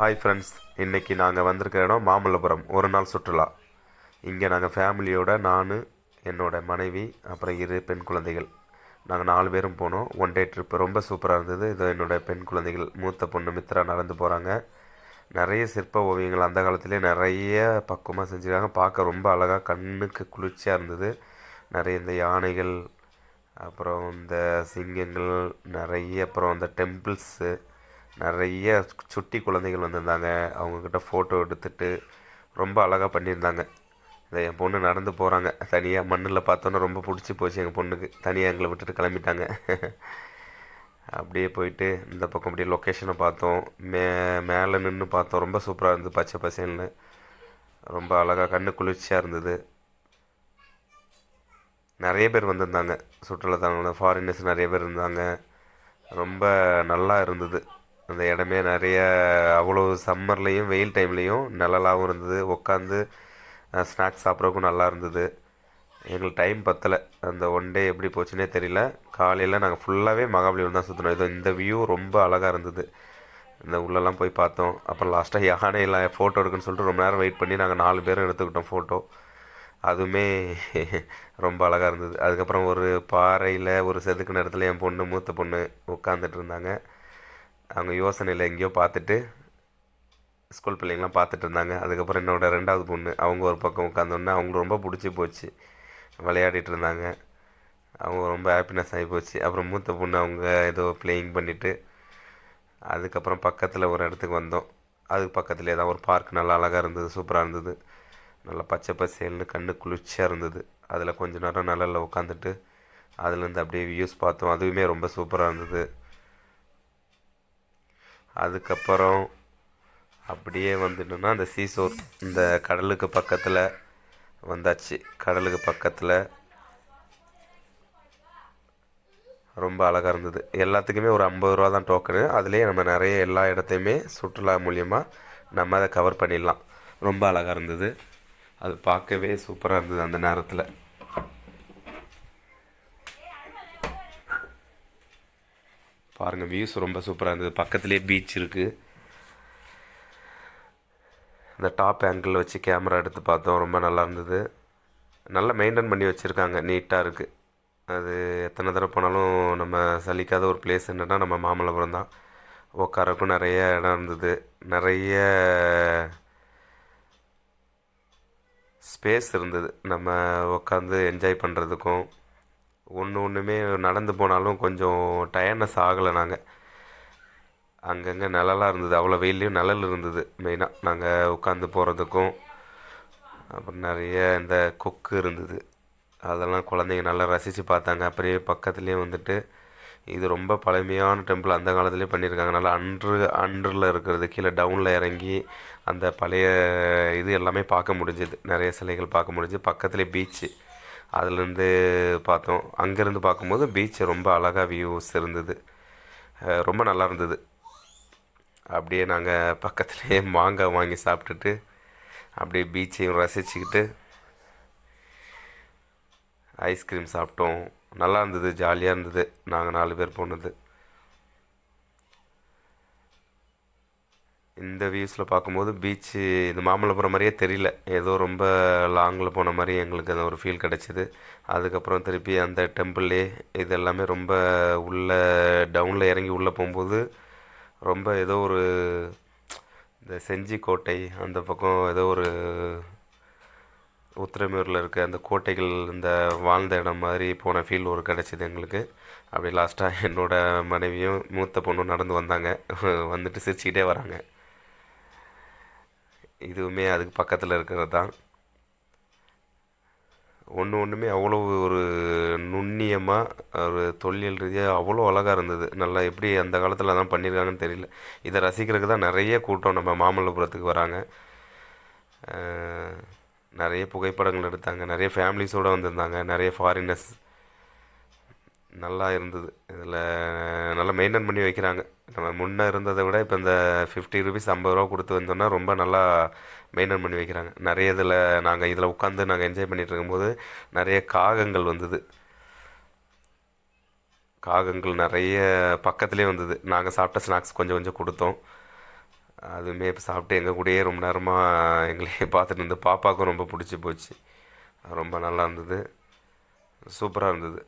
Hi friends, இன்றைக்கி நாங்கள் வந்திருக்கிற இடம் மாமல்லபுரம். ஒரு நாள் சுற்றுலா. இங்கே நாங்கள் ஃபேமிலியோட நான், என்னோடய மனைவி, அப்புறம் 2 பெண் குழந்தைகள், நாங்கள் 4 பேரும் போனோம். ஒன் டே ட்ரிப் ரொம்ப சூப்பராக இருந்தது. இது என்னோடய பெண் குழந்தைகள். மூத்த பொண்ணு மித்ரா நடந்து போகிறாங்க. நிறைய சிற்ப ஓவியங்கள் அந்த காலத்திலே நிறைய பக்குவமாக செஞ்சுருக்காங்க. பார்க்க ரொம்ப அழகாக கண்ணுக்கு குளிர்ச்சியாக இருந்தது. நிறைய இந்த யானைகள், அப்புறம் இந்த சிங்கங்கள், நிறைய அப்புறம் இந்த டெம்பிள்ஸு, நிறைய சுட்டி குழந்தைகள் வந்திருந்தாங்க. அவங்கக்கிட்ட ஃபோட்டோ எடுத்துட்டு ரொம்ப அழகாக பண்ணியிருந்தாங்க. இதை என் பொண்ணு நடந்து போகிறாங்க தனியாக. மண்ணில் பார்த்தோன்னே ரொம்ப பிடிச்சி போச்சு எங்கள் பொண்ணுக்கு. தனியாக எங்களை விட்டுட்டு கிளம்பிட்டாங்க. அப்படியே போயிட்டு இந்த பக்கம் அப்படியே லொக்கேஷனை பார்த்தோம். மேலே நின்று பார்த்தோம். ரொம்ப சூப்பராக இருந்தது, பச்சை பசேல்னு. ரொம்ப அழகாக கண்ணு குளிர்ச்சியாக இருந்தது. நிறைய பேர் வந்திருந்தாங்க, சுற்றுலாத்தலங்கள் ஃபாரினர்ஸ் நிறைய பேர் இருந்தாங்க. ரொம்ப நல்லா இருந்தது அந்த இடமே. நிறைய அவ்வளோ சம்மர்லேயும் வெயில் டைம்லேயும் நிழலாகவும் இருந்தது. உட்காந்து ஸ்நாக்ஸ் சாப்பிட்றதுக்கும் நல்லா இருந்தது. எங்களுக்கு டைம் பத்தலை. அந்த ஒன் டே எப்படி போச்சுன்னே தெரியல. காலையில் நாங்கள் ஃபுல்லாகவே மகாபலிபுரம் தான் சுற்றினோம். இந்த வியூ ரொம்ப அழகாக இருந்தது. இந்த உள்ளெல்லாம் போய் பார்த்தோம். அப்புறம் லாஸ்ட்டாக யானையில் ஃபோட்டோ எடுக்குன்னு சொல்லிட்டு ரொம்ப நேரம் வெயிட் பண்ணி நாங்கள் 4 பேரும் எடுத்துக்கிட்டோம் ஃபோட்டோ. அதுவுமே ரொம்ப அழகாக இருந்தது. அதுக்கப்புறம் ஒரு பாறையில் ஒரு செதுக்கு நேரத்தில் என் பொண்ணு, மூத்த பொண்ணு உட்காந்துட்டு இருந்தாங்க. அவங்க யோசனையில் எங்கேயோ பார்த்துட்டு, ஸ்கூல் பிள்ளைங்களாம் பார்த்துட்டு இருந்தாங்க. அதுக்கப்புறம் என்னோடய 2வது பொண்ணு, அவங்க ஒரு பக்கம் உட்காந்தோன்னே அவங்களுக்கு ரொம்ப பிடிச்சி போச்சு. விளையாடிட்டு இருந்தாங்க. அவங்க ரொம்ப ஹாப்பினஸ் ஆகி போச்சு. அப்புறம் மூத்த பொண்ணு அவங்க ஏதோ பிளேயிங் பண்ணிவிட்டு, அதுக்கப்புறம் பக்கத்தில் ஒரு இடத்துக்கு வந்தோம். அதுக்கு பக்கத்துலேயே தான் ஒரு பார்க் நல்லா அழகாக இருந்தது, சூப்பராக இருந்தது. நல்லா பச்சை பசேல்னு கண்ணு குளிர்ச்சியாக இருந்தது. அதில் கொஞ்ச நேரம் நிழலில் உட்காந்துட்டு அதுலேருந்து அப்படியே வியூஸ் பார்த்தோம். அதுவுமே ரொம்ப சூப்பராக இருந்தது. அதுக்கப்புறம் அப்படியே வந்துட்டோன்னா அந்த சீசோர், இந்த கடலுக்கு பக்கத்தில் வந்தாச்சு. கடலுக்கு பக்கத்தில் ரொம்ப அழகாக இருந்தது. எல்லாத்துக்குமே ஒரு 50 ரூபா தான் டோக்கனு. அதுலேயே நம்ம நிறைய எல்லா இடத்தையுமே சுற்றுலா மூலியமாக நம்ம அதை கவர் பண்ணிடலாம். ரொம்ப அழகாக இருந்தது. அது பார்க்கவே சூப்பராக இருந்தது அந்த நேரத்தில். பாருங்கள், வியூஸ் ரொம்ப சூப்பராக இருந்தது. பக்கத்துலேயே பீச் இருக்குது. இந்த டாப் ஆங்கிளில் வச்சு கேமரா எடுத்து பார்த்தோம். ரொம்ப நல்லா இருந்தது. நல்லா மெயின்டைன் பண்ணி வச்சுருக்காங்க, நீட்டாக இருக்குது. அது எத்தனை தடவை போனாலும் நம்ம சலிக்காத ஒரு பிளேஸ் என்னென்னா நம்ம மாமல்லபுரம் தான். உட்காரக்கும் நிறைய இடம் இருந்தது. நிறைய ஸ்பேஸ் இருந்தது நம்ம உட்காந்து என்ஜாய் பண்ணுறதுக்கும். ஒன்றுமே நடந்து போனாலும் கொஞ்சம் டயர்னஸ் ஆகலை. நாங்கள் அங்கங்கே நிழலாக இருந்தது. அவ்வளோ வெயிலையும் நிழல் இருந்தது மெயினாக நாங்கள் உட்காந்து போகிறதுக்கும். அப்புறம் நிறைய இந்த கொக்கு இருந்தது. அதெல்லாம் குழந்தைங்க நல்லா ரசித்து பார்த்தாங்க. அப்படியே பக்கத்துலேயே வந்துட்டு இது ரொம்ப பழமையான டெம்பிள். அந்த காலத்துலேயே பண்ணியிருக்காங்க. நல்லா அன்றில் இருக்கிறது. கீழே டவுனில் இறங்கி அந்த பழைய இது எல்லாமே பார்க்க முடிஞ்சுது. நிறைய சிலைகள் பார்க்க முடிஞ்சு. பக்கத்துலேயே பீச்சு, அதுலேருந்து பார்த்தோம். அங்கேருந்து பார்க்கும்போது பீச் ரொம்ப அழகாக வியூஸ் இருந்தது. ரொம்ப நல்லா இருந்தது. அப்படியே நாங்கள் பக்கத்துலேயே மாங்காய் வாங்கி சாப்பிட்டுட்டு அப்படியே பீச்சையும் ரசிச்சுக்கிட்டு ஐஸ்கிரீம் சாப்பிட்டோம். நல்லா இருந்தது, ஜாலியாக இருந்தது. நாங்கள் 4 பேர் போனது. இந்த வியூஸில் பார்க்கும்போது பீச்சு இது மாமல்லபுரம் மாதிரியே தெரியல. ஏதோ ரொம்ப லாங்கில் போன மாதிரி எங்களுக்கு அந்த ஒரு ஃபீல் கிடச்சிது. அதுக்கப்புறம் திருப்பி அந்த டெம்பிள்லே இது எல்லாமே ரொம்ப உள்ளே டவுனில் இறங்கி உள்ளே போகும்போது ரொம்ப ஏதோ ஒரு இந்த செஞ்சி கோட்டை அந்த பக்கம் ஏதோ ஒரு உத்திரமேரூரில் இருக்க அந்த கோட்டைகள் இந்த வாழ்ந்த இடம் மாதிரி போன ஃபீல் ஒரு கிடச்சிது எங்களுக்கு. அப்படி லாஸ்ட்டாக என்னோடய மனைவியும் மூத்த பொண்ணும் நடந்து வந்தாங்க. வந்துட்டு சிரிச்சுக்கிட்டே வராங்க. இதுவுமே அதுக்கு பக்கத்தில் இருக்கிறது தான். ஒன்றுமே அவ்வளோ ஒரு நுண்ணியமாக ஒரு தொல்லியல் ரீதியாக அவ்வளோ அழகாக இருந்தது. நல்லா எப்படி அந்த காலத்தில் தான் பண்ணியிருக்காங்கன்னு தெரியல. இதை ரசிக்கிறதுக்கு தான் நிறைய கூட்டம் நம்ம மாமல்லபுரத்துக்கு வராங்க. நிறைய புகைப்படங்கள் எடுத்தாங்க. நிறைய ஃபேமிலிஸோடு வந்திருந்தாங்க. நிறைய ஃபாரினர்ஸ். நல்லா இருந்தது. இதில் நல்லா மெயின்டைன் பண்ணி வைக்கிறாங்க. நம்ம முன்னே இருந்ததை விட இப்போ இந்த 50 ருபீஸ் 50 ரூபா கொடுத்து வந்தோன்னா ரொம்ப நல்லா மெயின்டைன் பண்ணி வைக்கிறாங்க. நிறைய இதில் உட்காந்து நாங்கள் என்ஜாய் பண்ணிகிட்டு இருக்கும்போது நிறைய காகங்கள் வந்தது. காகங்கள் நிறைய பக்கத்துலேயே வந்தது. நாங்கள் சாப்பிட்ட ஸ்நாக்ஸ் கொஞ்சம் கொஞ்சம் கொடுத்தோம். அதுவுமே இப்போ சாப்பிட்டு எங்கள் கூடயே ரொம்ப நேரமாக எங்களையே பார்த்துட்டு இருந்து பாப்பாவுக்கும் ரொம்ப பிடிச்சி போச்சு. ரொம்ப நல்லா இருந்தது, சூப்பராக இருந்தது.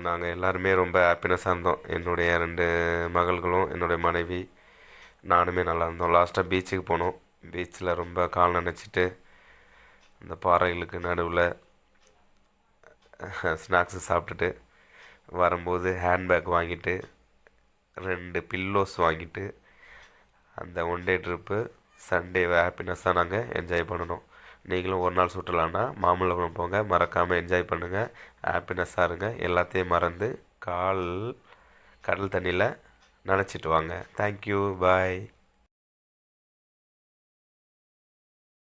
நாங்கள் எல்லாருமே ரொம்ப ஹாப்பினஸ்ஸாக இருந்தோம். என்னுடைய 2 மகள்களும் என்னுடைய மனைவி நானுமே நல்லா இருந்தோம். லாஸ்ட்டாக பீச்சுக்கு போனோம். பீச்சில் ரொம்ப கால் நனைச்சிட்டு அந்த பாறைகளுக்கு நடுவில் ஸ்நாக்ஸு சாப்பிட்டுட்டு வரும்போது ஹேண்ட்பேக் வாங்கிட்டு 2 பில்லோஸ் வாங்கிட்டு அந்த ஒன் டே ட்ரிப்பு சண்டேவை ஹாப்பினஸ்ஸாக நாங்கள் என்ஜாய் பண்ணினோம். நீங்களும் ஒரு நாள் சுற்றலான்னா மாமல்லபுரம் போங்க, மறக்காமல் என்ஜாய் பண்ணுங்கள், ஹாப்பினஸ்ஸாக இருங்க. எல்லாத்தையும் மறந்து கடல் தண்ணியில் நனைச்சிட்டு வாங்க. தேங்க்யூ, பாய்.